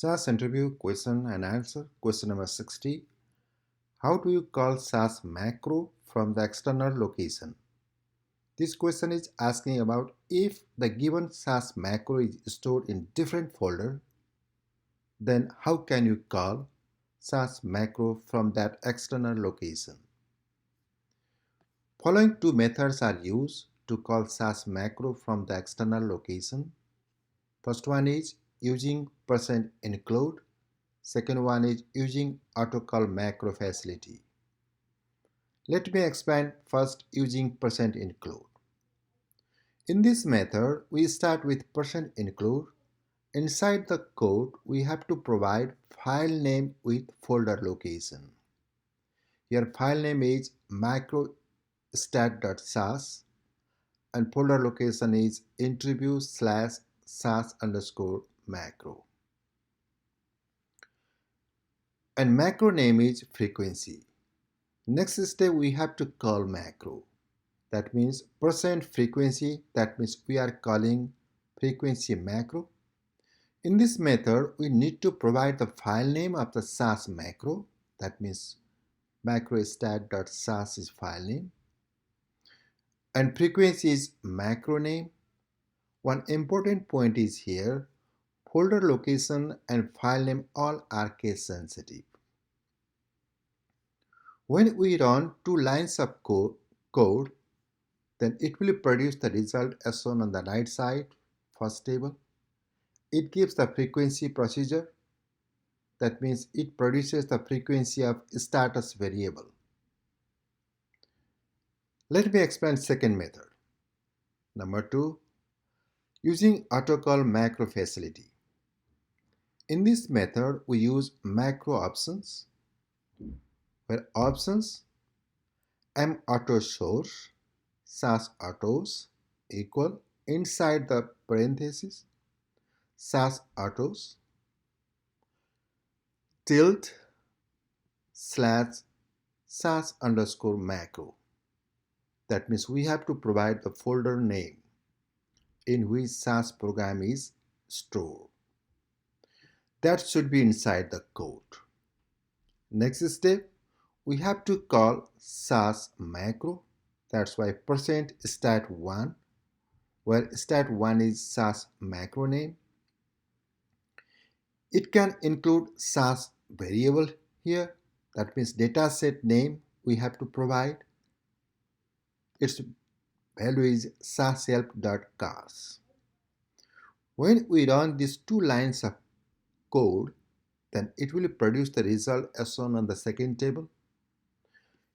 SAS Interview Question and Answer, question number 60. How do you call SAS macro from the external location? This question is asking about if the given SAS macro is stored in different folder, then how can you call SAS macro from that external location? Following two methods are used to call SAS macro from the external location. First one is using %include. Second one is using AUTOCALL Macro Facility. Let me explain first using %include. In this method, we start with %include. Inside the code, we have to provide file name with folder location. Here file name is macrostat.sas and folder location is interview/SAS_macro. And macro name is frequency. Next step we have to call macro. That means %frequency, that means we are calling frequency macro. In this method we need to provide the file name of the SAS macro, that means macrostat.sas is file name. And frequency is macro name. One important point is here, folder location and file name all are case sensitive. When we run two lines of code, then it will produce the result as shown on the right side, first table. It gives the frequency procedure. That means it produces the frequency of status variable. Let me explain second method. Number 2, using AUTOCALL Macro Facility. In this method, we use macro options, where options mAutoSource SAS autos equal inside the parenthesis SAS autos /SAS_macro. That means we have to provide the folder name in which SAS program is stored. That should be inside the code. Next step, we have to call SAS macro. That's why %stat1, where stat1 is SAS macro name. It can include SAS variable here. That means dataset name we have to provide. Its value is sasshelp.cars. When we run these two lines of code, then it will produce the result as shown on the second table.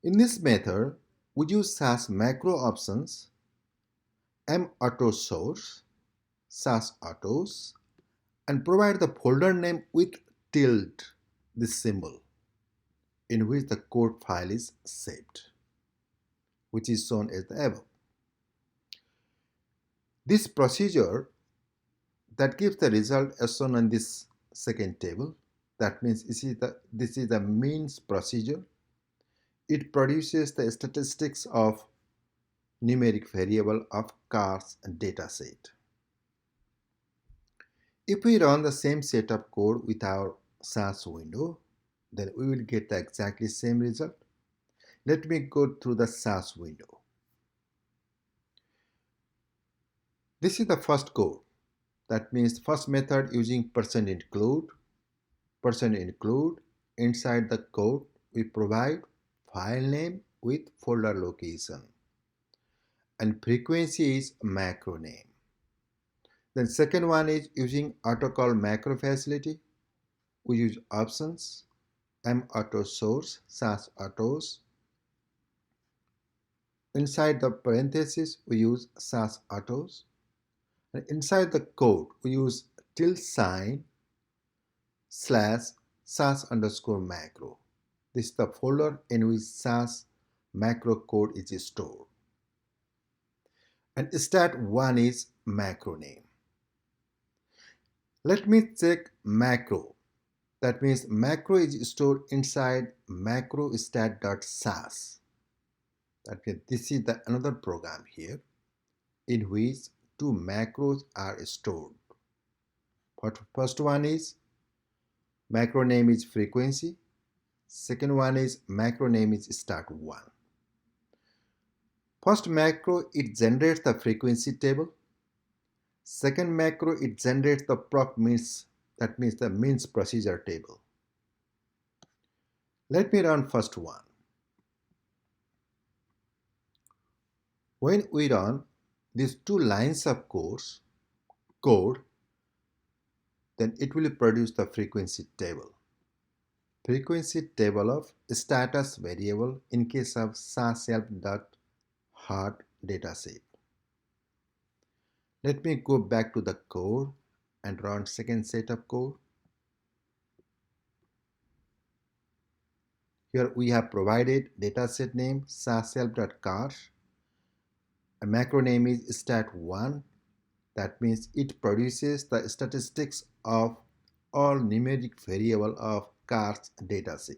In this method, we use SAS macro options mAutoSource SAS autos and provide the folder name with tilde, this symbol, in which the code file is saved, which is shown as the above. This procedure that gives the result as shown on this second table. That means this is the means procedure. It produces the statistics of numeric variable of cars and dataset. If we run the same set of code with our SAS window, then we will get the exactly same result. Let me go through the SAS window. This is the first code. That means first method using %include. Inside the code we provide file name with folder location and frequency is macro name. Then second one is using AUTOCALL Macro Facility. We use options mAutoSource SAS autos. Inside the parenthesis we use SAS autos. And inside the code we use tilde sign /SAS_macro. This is the folder in which SAS macro code is stored. And stat1 is macro name. Let me check macro. That means macro is stored inside macrostat.sas. That means this is another program here in which two macros are stored. First one is Macro name is frequency. Second one is macro name is start1. First macro, it generates the frequency table. Second macro, it generates the proc means, that means the means procedure table. Let me run first one. When we run these 2 lines of code, then it will produce the frequency table. Frequency table of status variable in case of SAS help.heart dataset. Let me go back to the code and run second set of code. Here we have provided dataset name SAS help.cars. A macro name is stat1. That means it produces the statistics of all numeric variable of cars dataset.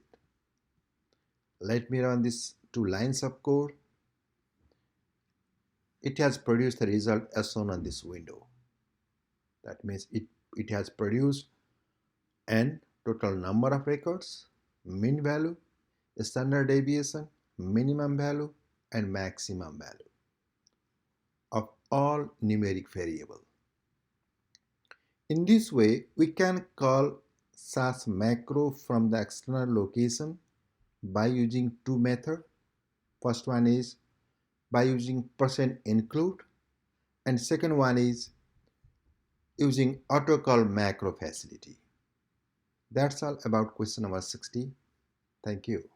Let me run these 2 lines of code. It has produced the result as shown on this window. That means it has produced n total number of records, mean value, standard deviation, minimum value, and maximum value of all numeric variable. In this way, we can call SAS macro from the external location by using 2 methods. First one is by using %include, and second one is using AUTOCALL Macro Facility. That's all about question number 60. Thank you.